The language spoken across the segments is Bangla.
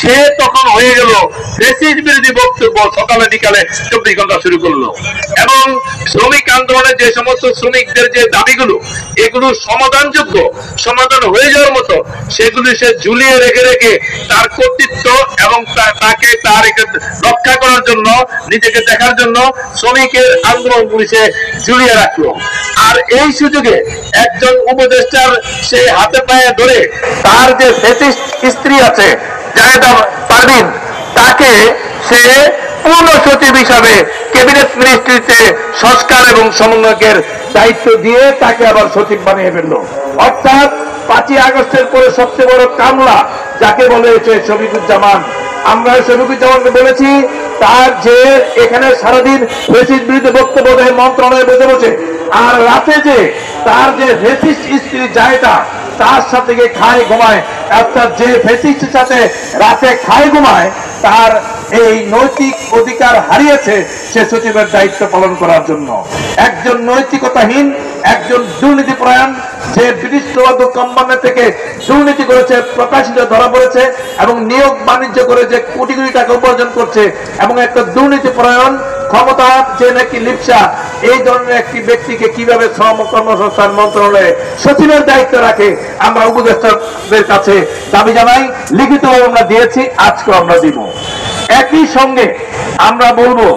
সে তখন হয়ে গেল ফ্যাসিস্ট বিরোধী বক্তব্য, সকালে বিকালে 24 ঘন্টা শুরু করলো। এবং শ্রমিক আন্দোলনের যে সমস্ত শ্রমিকদের যে দাবিগুলো, এগুলো সমাধানযোগ্য, সমাধান হয়ে যাওয়ার মতো, সেগুলি সে ঝুলিয়ে রেখে রেখে তার কর্তৃত্ব এবং তাকে তার রক্ষা করার জন্য, নিজেকে দেখার জন্য শ্রমিকের আন্দোলনগুলি সে ঝুলিয়ে রাখলো। আর এই সুযোগে একজন উপদেষ্টার সে হাতে পায়ে ধরে তার যে ফ্যাসিস্ট স্ত্রী আছে জায়েদা পারভীন, তাকে সে পূর্ণ সচিব হিসাবে ক্যাবিনেট মিনিস্ট্রিতে সংস্কার এবং সমন্বয়কের দায়িত্ব দিয়ে তাকে আবার সচিব বানিয়ে ফেললো। অর্থাৎ 5ই আগস্টের পরে সবচেয়ে বড় কামলা যাকে বলেছে শফিকুজ্জামান, আমরা শফিকুজ্জামানকে বলেছি তার যে এখানে সারাদিন ফ্যাসিস্ট বিরুদ্ধে বক্তব্য দেয় মন্ত্রণালয়ে বসে বসে, আর রাতে যে তার যে ফ্যাসিস্ট স্ত্রী জায়েদা তার সাথে গিয়ে খায় ঘুমায়, অর্থাৎ যে ফ্যাসিস্টের সাথে রাতে খায় ঘুমায় তার এই নৈতিক অধিকার হারিয়েছে সে সচিবের দায়িত্ব পালন করার জন্য। একজন নৈতিকতাহীন, একজন দুর্নীতিপরায়ণ, যে ব্রিটিশ প্রবাদক কোম্পানি থেকে দুর্নীতি করেছে, প্রকাশিত ধরা পড়েছে এবং নিয়োগ বাণিজ্য করে যে কোটি কোটি টাকা উপার্জন করছে, এবং একটা দুর্নীতিপরায়ণ ক্ষমতা যে নাকি লিপসা, এই ধরনের একটি ব্যক্তিকে কিভাবে শ্রম কর্মসংস্থান মন্ত্রণালয়ে সচিবের দায়িত্ব রাখে আমরা উপদেষ্টাদের কাছে দাবি জানাই। লিখিতভাবে আমরা দিয়েছি, আজকেও আমরা দিব। একই সঙ্গে আমরা বলবো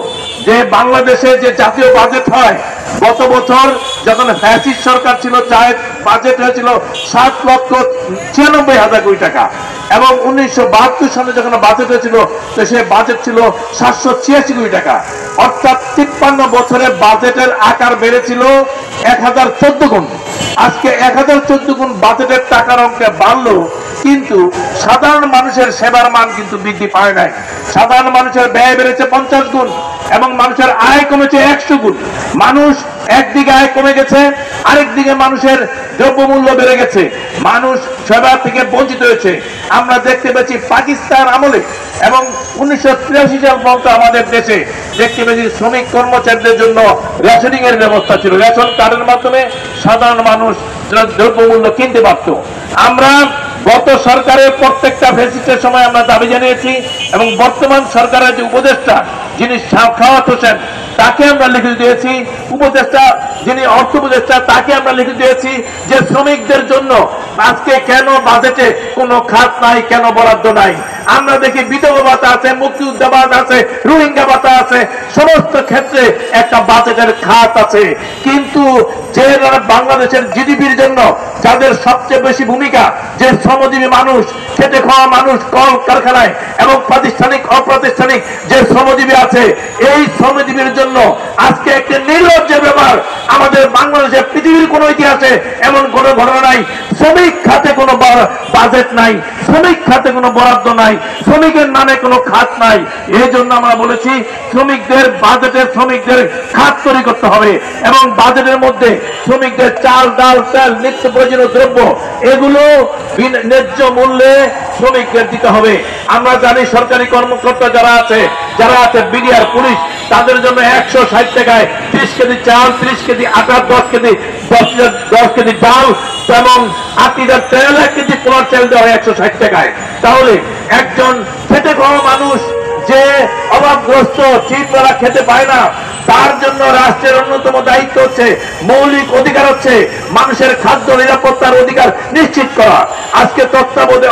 যে বাংলাদেশে যে জাতীয় বাজেট হয়, গত বছর যখন ফ্যাসিস্ট সরকার ছিল বাজেট হয়েছিল 7,96,000 কোটি টাকা, এবং 1972 সালে যখন বাজেট হয়েছিল তো সে বাজেট ছিল 786 কোটি টাকা। অর্থাৎ 53 বছরে বাজেটের আকার বেড়েছিল 1014 গুণ। আজকে 1014 গুণ বাজেটের টাকার অঙ্কে বাড়লো, কিন্তু সাধারণ মানুষের সেবার মান কিন্তু বৃদ্ধি পায় নাই। সাধারণ মানুষের ব্যয় বেড়েছে 50 গুণ এবং মানুষের আয় কমেছে 100 গুণ। মানুষ একদিকে আয় কমে গেছে, আরেকদিকে মানুষের দ্রব্যমূল্য বেড়ে গেছে, মানুষ সেবা থেকে বঞ্চিত হয়েছে। আমরা দেখতে পেয়েছি পাকিস্তান আমলে এবং 1983 সাল পর্যন্ত আমাদের দেশে দেখতে পেয়েছি শ্রমিক কর্মচারীদের জন্য রেশনিং এর ব্যবস্থা ছিল। রেশন কার্ডের মাধ্যমে সাধারণ মানুষ দ্রব্যমূল্য কিনতে পারত। আমরা গত সরকারের প্রত্যেকটা ফেসিস্টের সময় আমরা দাবি জানিয়েছি, এবং বর্তমান সরকারের যে উপদেষ্টা যিনি সাখাওয়াত হোসেন তাকে আমরা লিখে দিয়েছি, উপদেষ্টা যিনি অর্থ উপদেষ্টা তাকে আমরা লিখে দিয়েছি যে শ্রমিকদের জন্য আজকে কেন বাজেটে কোনো খাত নাই, কেন বরাদ্দ নাই। আমরা দেখি বিধবা ভাতা আছে, মুক্তিযোদ্ধা ভাতা আছে, রোহিঙ্গা ভাতা আছে, সমস্ত ক্ষেত্রে একটা বাজেটের খাত আছে। কিন্তু যে বাংলাদেশের জিডিপির জন্য যাদের সবচেয়ে বেশি ভূমিকা, যে শ্রমজীবী মানুষ, খেটে খাওয়া মানুষ, কল কারখানায় এবং প্রাতিষ্ঠানিক অপ্রাতিষ্ঠানিক যে শ্রমজীবী আছে, এই শ্রমজীবীর জন্য আজকে একটি নির্লজ্জের ব্যাপার। আমাদের বাংলাদেশে পৃথিবীর কোন ইতিহাসে এমন কোন ঘটনা নাই, শ্রমিক খাতে কোনো বাজেট নাই, শ্রমিক খাতে কোনো বরাদ্দ নাই, শ্রমিকের নামে কোনো খাত নাই। এই জন্য আমরা বলেছি শ্রমিকদের বাজেটে শ্রমিকদের খাত তৈরি করতে হবে, এবং বাজেটের মধ্যে শ্রমিকদের চাল, ডাল, তেল, নিত্য প্রয়োজনীয় দ্রব্য এগুলো ন্যায্য মূল্যে শ্রমিকদের দিতে হবে। আমরা জানি সরকারি কর্মকর্তা যারা আছে বিডিআর, পুলিশ, তাদের জন্য 160 টাকায় 30 কেজি চাল, 30 কেজি আটা, 10 কেজি ডাল এবং 8 লিটার তেল, 1 কেজি পোলার চাল দেওয়া হয় 160 টাকায়। তাহলে একজন খেটে খাওয়া মানুষ যে অভাবগ্রস্ত, ঠিকবেলা খেতে পায় না, তার জন্য রাষ্ট্রের অন্যতম দায়িত্ব হচ্ছে, মৌলিক অধিকার হচ্ছে মানুষের খাদ্য নিরাপত্তার অধিকার নিশ্চিত করা। আজকে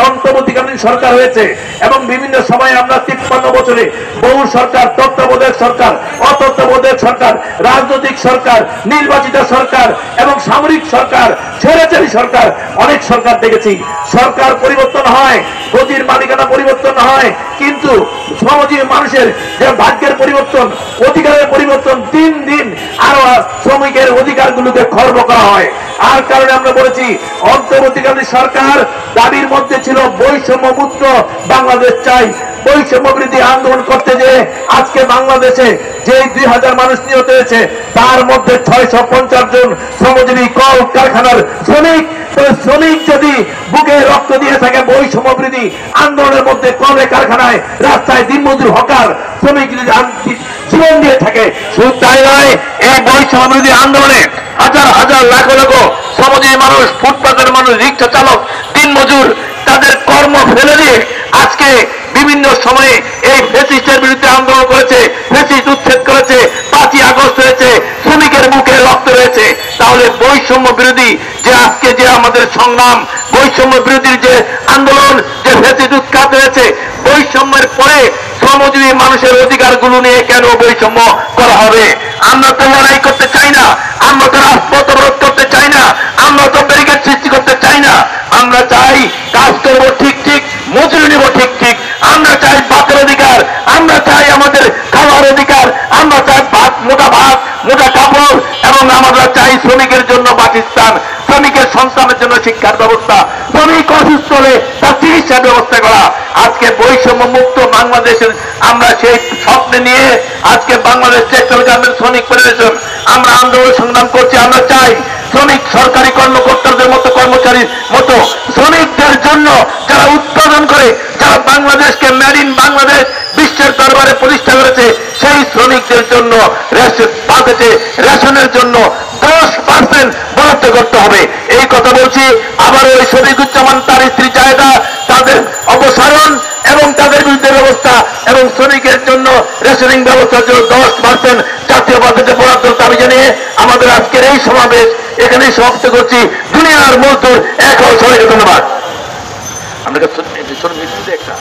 অন্তর্বর্তীকালীন সরকার হয়েছে এবং বিভিন্ন সময়ে আমরা 53 বছরে বহু সরকার, তত্ত্বাবধায়ক সরকার, অতত্ত্বাবধায়ক সরকার, রাজনৈতিক সরকার, নির্বাচিত সরকার এবং সামরিক সরকার, স্বৈরাচারী সরকার, অনেক সরকার দেখেছি। সরকার পরিবর্তন হয়, গদির মালিকানা পরিবর্তন হয়, কিন্তু শ্রমজীবী মানুষের যে ভাগ্যের পরিবর্তন, অধিকারের পরিবর্তন দিন দিন আরো শ্রমিকের অধিকারগুলোকে খর্ব করা হয়। আর কারণে আমরা বলেছি অন্তর্বর্তীকালীন সরকার দাবির মধ্যে ছিল বৈষম্য মুক্ত বাংলাদেশ চাই। বৈষম্য বিরোধী আন্দোলন করতে যে আজকে বাংলাদেশে যে 2000 মানুষ নিহত হয়েছে, তার মধ্যে 650 জন শ্রমজীবী কল কারখানার শ্রমিক। শ্রমিক যদি বুকে রক্ত দিয়ে থাকে বৈষম্য বিরোধী আন্দোলনের মধ্যে, কলে কারখানায়, রাস্তায় দিনমজুর, হকার শ্রমিক যদি জীবন দিয়ে থাকে, শুধু তাই নয়, এই বৈষম্য বিরোধী আন্দোলনে হাজার হাজার লাখ লাখ শ্রমজীবী মানুষ, ফুটপাতের মানুষ, রিক্সা চালক, দিনমজুর, তাদের কর্ম ফেলে দিয়ে আজকে আজকে বিভিন্ন সময়ে এই ফ্যাসিস্টের বিরুদ্ধে আন্দোলন করেছে, ফ্যাসিস্ট উচ্ছেদ করেছে, 5ই আগস্ট হয়েছে, শ্রমিকের বুকে রক্ত রয়েছে, তাহলে বৈষম্য বিরোধী যে আজকে যে আমাদের সংগ্রাম, বৈষম্য বিরোধীর যে আন্দোলন, যে ফ্যাসিস্ট উৎখাত হয়েছে, বৈষম্যের পরে শ্রমজীবী মানুষের অধিকারগুলো নিয়ে কেন বৈষম্য করা হবে? আমরা তো লড়াই করতে চাই না, আমরা তো রাজপথ অবরোধ করতে চাই না, আমরা তো ব্যারিকেড সৃষ্টি করতে চাই না। আমরা চাই কাজ করবো ঠিক ঠিক, মজুরি নেব ঠিক ঠিক, আমরা চাই ভাতের অধিকার, আমরা চাই আমাদের খাওয়ার অধিকার, আমরা চাই মোটা ভাত, মোটা কাপড়, এবং আমরা চাই শ্রমিকের জন্য বাসস্থান, শ্রমিকের সন্তানের জন্য শিক্ষার ব্যবস্থা, শ্রমিক অসুস্থ হলে তার চিকিৎসার ব্যবস্থা করা। আজকে বৈষম্য মুক্ত বাংলাদেশের আমরা সেই স্বপ্নে নিয়ে আজকে বাংলাদেশ টেক্সটাইল গার্মেন্টস শ্রমিক ফেডারেশন আমরা আন্দোলন সংগ্রাম করছি। আমরা চাই শ্রমিক সরকারি কর্মকর্তাদের মতো কর্মচারীর মতো শ্রমিকদের জন্য যারা উৎপাদন করে, যারা বাংলাদেশকে মেড ইন বাংলাদেশ বিশ্বের দরবারে প্রতিষ্ঠা করেছে, সেই শ্রমিকদের জন্য বাজেটে রেশনের জন্য 10% বরাদ্দ করতে হবে। এই কথা বলছি। আবার ওই শফিকুজ্জামান, তার স্ত্রী জায়েদা, তাদের অপসারণ এবং তাদের বিরুদ্ধে ব্যবস্থা এবং শ্রমিকের জন্য রেশনিং ব্যবস্থার জন্য 10% জাতীয় বাজেটে বরাদ্দ দাবি জানিয়ে আমাদের আজকের এই সমাবেশ এখানেই সমাপ্ত করছি। দুনিয়ার মজদুর এক হও। সবাইকে ধন্যবাদ। আমরা